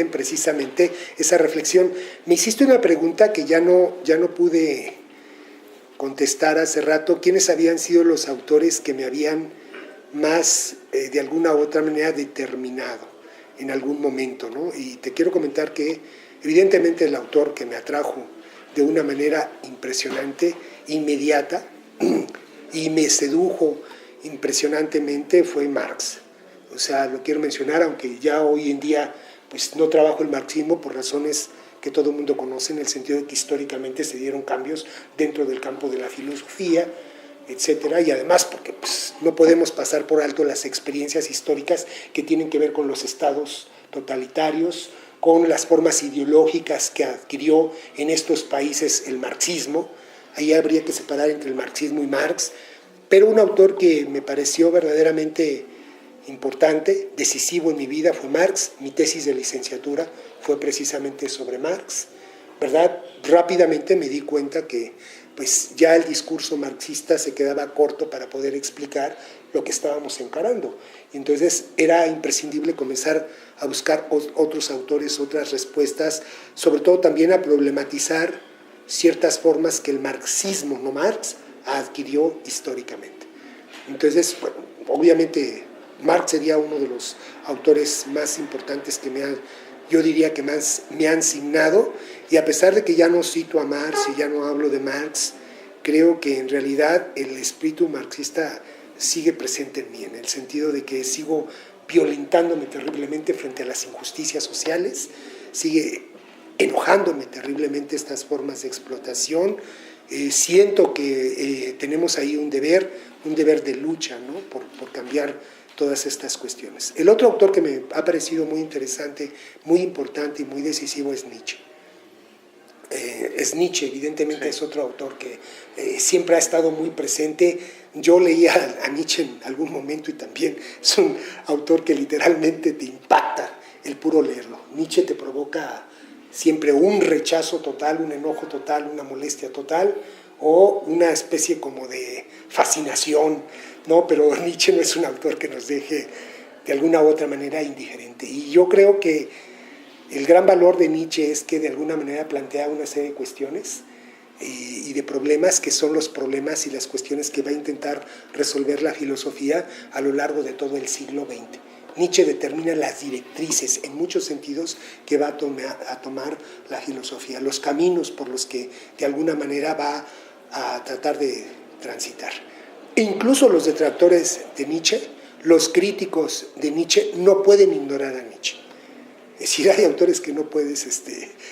permiten precisamente esa reflexión. Me hiciste una pregunta que ya no pude contestar hace rato. ¿Quiénes habían sido los autores que me habían más, de alguna u otra manera, determinado en algún momento, ¿no? Y te quiero comentar que, evidentemente, el autor que me atrajo de una manera impresionante, inmediata, y me sedujo impresionantemente fue Marx. O sea, lo quiero mencionar, aunque ya hoy en día pues, no trabajo el marxismo por razones que todo el mundo conoce, en el sentido de que históricamente se dieron cambios dentro del campo de la filosofía, etcétera, y además porque pues, no podemos pasar por alto las experiencias históricas que tienen que ver con los estados totalitarios, con las formas ideológicas que adquirió en estos países el marxismo. Ahí habría que separar entre el marxismo y Marx, pero un autor que me pareció verdaderamente importante, decisivo en mi vida fue Marx. Mi tesis de licenciatura fue precisamente sobre Marx, ¿verdad? Rápidamente me di cuenta que pues, ya el discurso marxista se quedaba corto para poder explicar lo que estábamos encarando. Y entonces era imprescindible comenzar a buscar otros autores, otras respuestas, sobre todo también a problematizar ciertas formas que el marxismo, no Marx, adquirió históricamente. Entonces, bueno, obviamente Marx sería uno de los autores más importantes que yo diría que más me han signado, y a pesar de que ya no cito a Marx y ya no hablo de Marx, creo que en realidad el espíritu marxista sigue presente en mí, en el sentido de que sigo violentándome terriblemente frente a las injusticias sociales, sigue enojándome terriblemente estas formas de explotación. Siento que tenemos ahí un deber de lucha, ¿no? por cambiar todas estas cuestiones. El otro autor que me ha parecido muy interesante, muy importante y muy decisivo es Nietzsche. Evidentemente sí. Es otro autor que siempre ha estado muy presente. Yo leía a Nietzsche en algún momento y también es un autor que literalmente te impacta el puro leerlo. Nietzsche te provoca siempre un rechazo total, un enojo total, una molestia total o una especie como de fascinación, ¿no? Pero Nietzsche no es un autor que nos deje de alguna u otra manera indiferente. Y yo creo que el gran valor de Nietzsche es que de alguna manera plantea una serie de cuestiones y de problemas que son los problemas y las cuestiones que va a intentar resolver la filosofía a lo largo de todo el siglo XX. Nietzsche determina las directrices, en muchos sentidos, que va a tomar la filosofía, los caminos por los que de alguna manera va a tratar de transitar. E incluso los detractores de Nietzsche, los críticos de Nietzsche, no pueden ignorar a Nietzsche. Es decir, hay autores que no puedes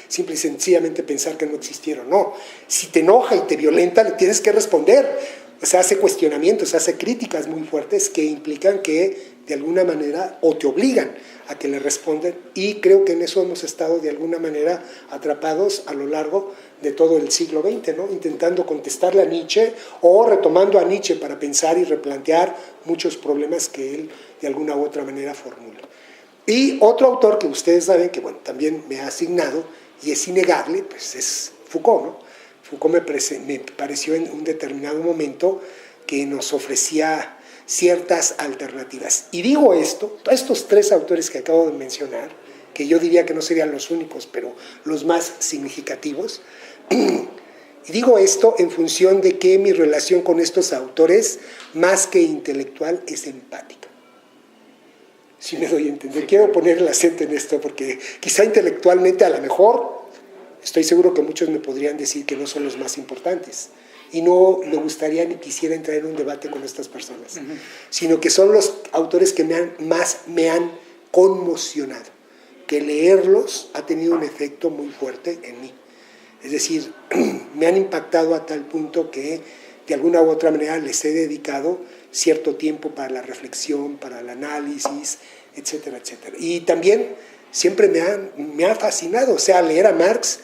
simple y sencillamente pensar que no existieron. No, si te enoja y te violenta, le tienes que responder. O sea, hace cuestionamientos, hace críticas muy fuertes que implican que de alguna manera o te obligan a que le respondan, y creo que en eso hemos estado de alguna manera atrapados a lo largo de todo el siglo XX, ¿no? Intentando contestarle a Nietzsche o retomando a Nietzsche para pensar y replantear muchos problemas que él de alguna u otra manera formula. Y otro autor que ustedes saben que bueno, también me ha asignado y es innegable, pues es Foucault, ¿no? Foucault me pareció en un determinado momento que nos ofrecía ciertas alternativas. Y digo esto, estos tres autores que acabo de mencionar, que yo diría que no serían los únicos, pero los más significativos, y digo esto en función de que mi relación con estos autores, más que intelectual, es empática. Si me doy a entender, quiero poner el acento en esto, porque quizá intelectualmente a lo mejor, estoy seguro que muchos me podrían decir que no son los más importantes, y no me gustaría ni quisiera entrar en un debate con estas personas, sino que son los autores que más me han conmocionado, que leerlos ha tenido un efecto muy fuerte en mí. Es decir, me han impactado a tal punto que de alguna u otra manera les he dedicado cierto tiempo para la reflexión, para el análisis, etcétera, etcétera. Y también siempre me ha fascinado, o sea, leer a Marx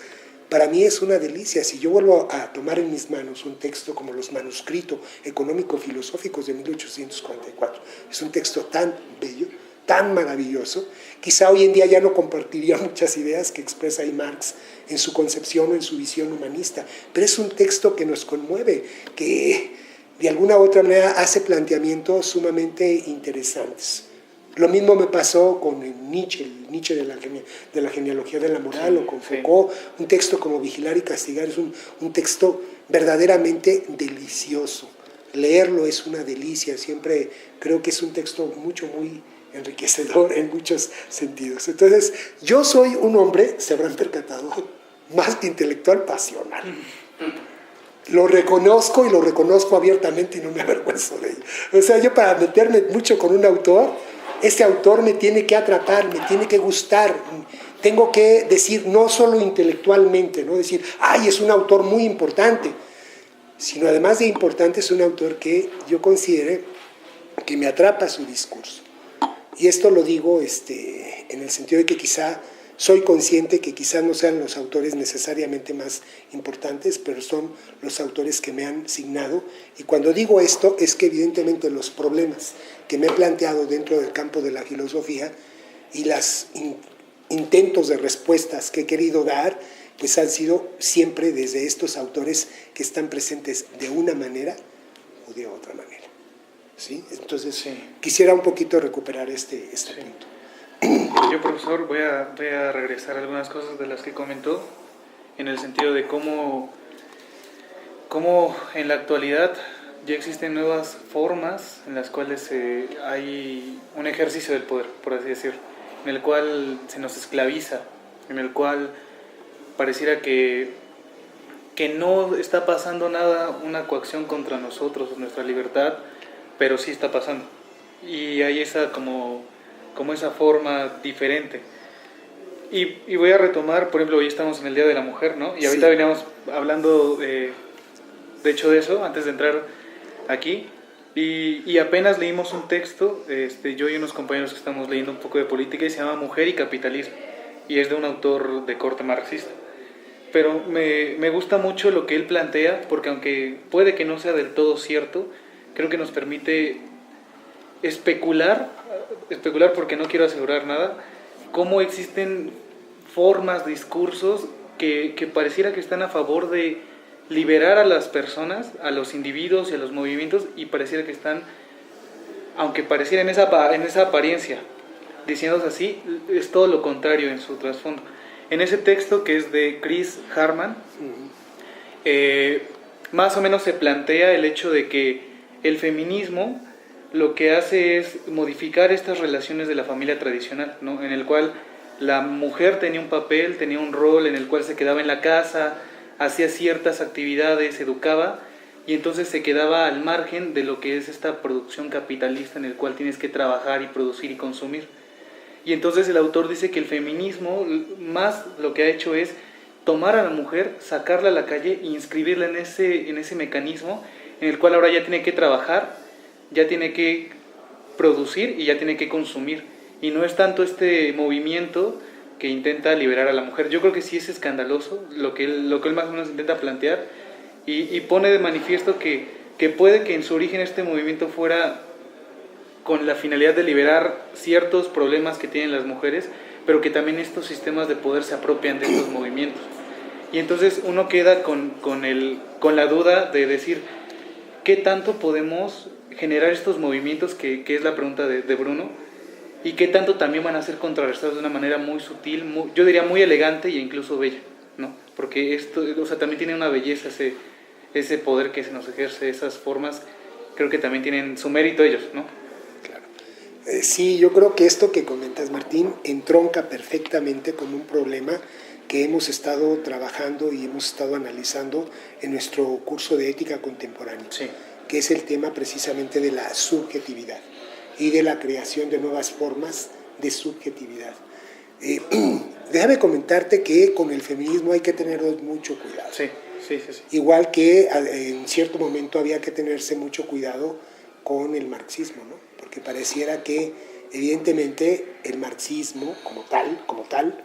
para mí es una delicia. Si yo vuelvo a tomar en mis manos un texto como los manuscritos económico-filosóficos de 1844, es un texto tan bello, tan maravilloso, quizá hoy en día ya no compartiría muchas ideas que expresa ahí Marx en su concepción o en su visión humanista, pero es un texto que nos conmueve, que de alguna u otra manera hace planteamientos sumamente interesantes. Lo mismo me pasó con Nietzsche, el Nietzsche de la genealogía de la moral, o con Foucault. Un texto como Vigilar y Castigar es un texto verdaderamente delicioso. Leerlo es una delicia, siempre creo que es un texto muy enriquecedor en muchos sentidos. Entonces, yo soy un hombre, se habrán percatado, más que intelectual, pasional. Lo reconozco y lo reconozco abiertamente y no me avergüenzo de ello. O sea, yo para meterme mucho con un autor, ese autor me tiene que atrapar, me tiene que gustar. Tengo que decir, no solo intelectualmente, no decir, ay, es un autor muy importante, sino además de importante es un autor que yo considere que me atrapa su discurso. Y esto lo digo en el sentido de que quizá soy consciente que quizás no sean los autores necesariamente más importantes, pero son los autores que me han signado. Y cuando digo esto es que evidentemente los problemas que me he planteado dentro del campo de la filosofía y los intentos de respuestas que he querido dar, pues han sido siempre desde estos autores que están presentes de una manera o de otra manera. ¿Sí? Entonces, quisiera un poquito recuperar este punto. Yo, profesor, voy a regresar a algunas cosas de las que comentó, en el sentido de cómo en la actualidad ya existen nuevas formas en las cuales hay un ejercicio del poder, por así decirlo, en el cual se nos esclaviza, en el cual pareciera que no está pasando nada, una coacción contra nosotros, nuestra libertad, pero sí está pasando. Y hay esa como esa forma diferente. Y voy a retomar, por ejemplo, hoy estamos en el Día de la Mujer, ¿no? Y ahorita veníamos hablando, de hecho, de eso, antes de entrar aquí. Y apenas leímos un texto, yo y unos compañeros que estamos leyendo un poco de política, y se llama Mujer y Capitalismo. Y es de un autor de corte marxista. Pero me gusta mucho lo que él plantea, porque aunque puede que no sea del todo cierto, creo que nos permite especular porque no quiero asegurar nada, cómo existen formas, discursos que pareciera que están a favor de liberar a las personas, a los individuos y a los movimientos, y pareciera que están, aunque pareciera en esa apariencia, diciéndose así, es todo lo contrario en su trasfondo. En ese texto, que es de Chris Harman, más o menos se plantea el hecho de que el feminismo lo que hace es modificar estas relaciones de la familia tradicional, ¿no? En el cual la mujer tenía un papel, tenía un rol en el cual se quedaba en la casa, hacía ciertas actividades, educaba, y entonces se quedaba al margen de lo que es esta producción capitalista en el cual tienes que trabajar y producir y consumir. Y entonces el autor dice que el feminismo más lo que ha hecho es tomar a la mujer, sacarla a la calle e inscribirla en ese mecanismo en el cual ahora ya tiene que trabajar, ya tiene que producir y ya tiene que consumir. Y no es tanto este movimiento que intenta liberar a la mujer. Yo creo que sí es escandaloso lo que él más o menos intenta plantear, y pone de manifiesto que puede que en su origen este movimiento fuera con la finalidad de liberar ciertos problemas que tienen las mujeres, pero que también estos sistemas de poder se apropian de estos movimientos. Y entonces uno queda con la duda de decir, ¿qué tanto podemos generar estos movimientos, que es la pregunta de Bruno, y qué tanto también van a ser contrarrestados de una manera muy sutil, yo diría muy elegante e incluso bella, ¿no? Porque esto, o sea, también tiene una belleza ese poder que se nos ejerce, esas formas, creo que también tienen su mérito ellos, ¿no? Claro. Sí, yo creo que esto que comentas, Martín, entronca perfectamente con un problema que hemos estado trabajando y hemos estado analizando en nuestro curso de ética contemporánea, sí, que es el tema precisamente de la subjetividad y de la creación de nuevas formas de subjetividad. Déjame comentarte que con el feminismo hay que tener mucho cuidado. Sí. Igual que en cierto momento había que tenerse mucho cuidado con el marxismo, ¿no? Porque pareciera que evidentemente el marxismo como tal,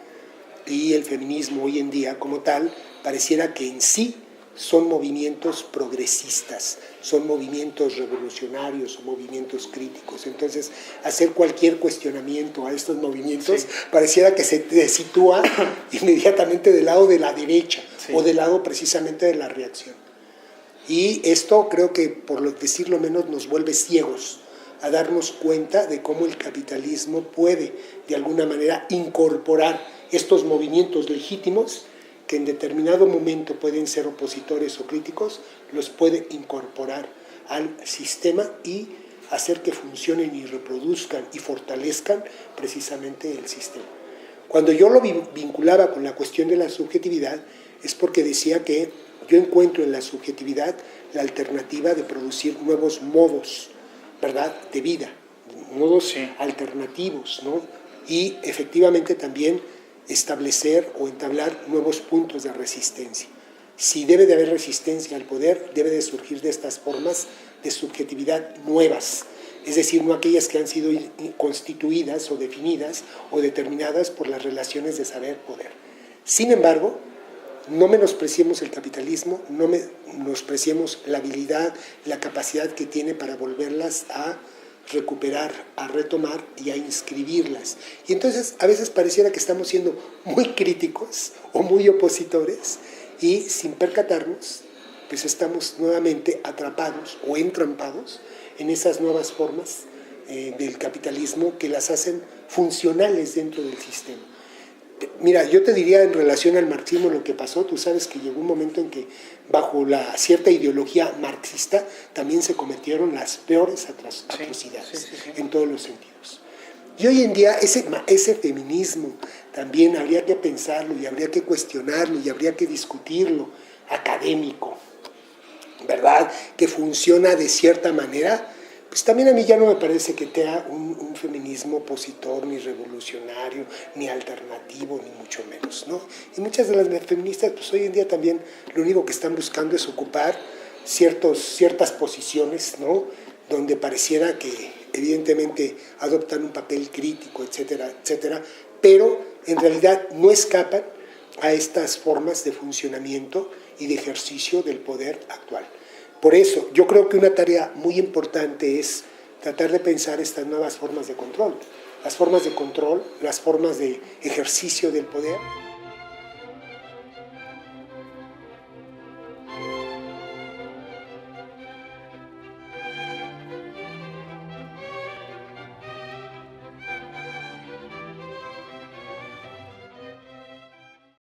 y el feminismo hoy en día como tal, pareciera que en sí son movimientos progresistas, son movimientos revolucionarios o movimientos críticos. Entonces, hacer cualquier cuestionamiento a estos movimientos pareciera que se sitúa inmediatamente del lado de la derecha o del lado precisamente de la reacción. Y esto creo que, por decirlo menos, nos vuelve ciegos a darnos cuenta de cómo el capitalismo puede, de alguna manera, incorporar estos movimientos legítimos que en determinado momento pueden ser opositores o críticos, los puede incorporar al sistema y hacer que funcionen y reproduzcan y fortalezcan precisamente el sistema. Cuando yo lo vinculaba con la cuestión de la subjetividad, es porque decía que yo encuentro en la subjetividad la alternativa de producir nuevos modos, ¿verdad?, de vida, modos alternativos, ¿no? Y efectivamente también establecer o entablar nuevos puntos de resistencia. Si debe de haber resistencia al poder, debe de surgir de estas formas de subjetividad nuevas, es decir, no aquellas que han sido constituidas o definidas o determinadas por las relaciones de saber-poder. Sin embargo, no menospreciemos el capitalismo, no menospreciemos la habilidad, la capacidad que tiene para volverlas a recuperar, a retomar y a inscribirlas. Y entonces a veces pareciera que estamos siendo muy críticos o muy opositores y sin percatarnos, pues estamos nuevamente atrapados o entrampados en esas nuevas formas del capitalismo que las hacen funcionales dentro del sistema. Mira, yo te diría en relación al marxismo lo que pasó. Tú sabes que llegó un momento en que bajo la cierta ideología marxista también se cometieron las peores atrocidades en todos los sentidos. Y hoy en día ese feminismo también habría que pensarlo y habría que cuestionarlo y habría que discutirlo, académico, ¿verdad?, que funciona de cierta manera. Pues también a mí ya no me parece que sea un feminismo opositor, ni revolucionario, ni alternativo, ni mucho menos, ¿no? Y muchas de las feministas, pues hoy en día también lo único que están buscando es ocupar ciertas posiciones, ¿no?, donde pareciera que evidentemente adoptan un papel crítico, etcétera, etcétera, pero en realidad no escapan a estas formas de funcionamiento y de ejercicio del poder actual. Por eso, yo creo que una tarea muy importante es tratar de pensar estas nuevas formas de control, las formas de control, las formas de ejercicio del poder.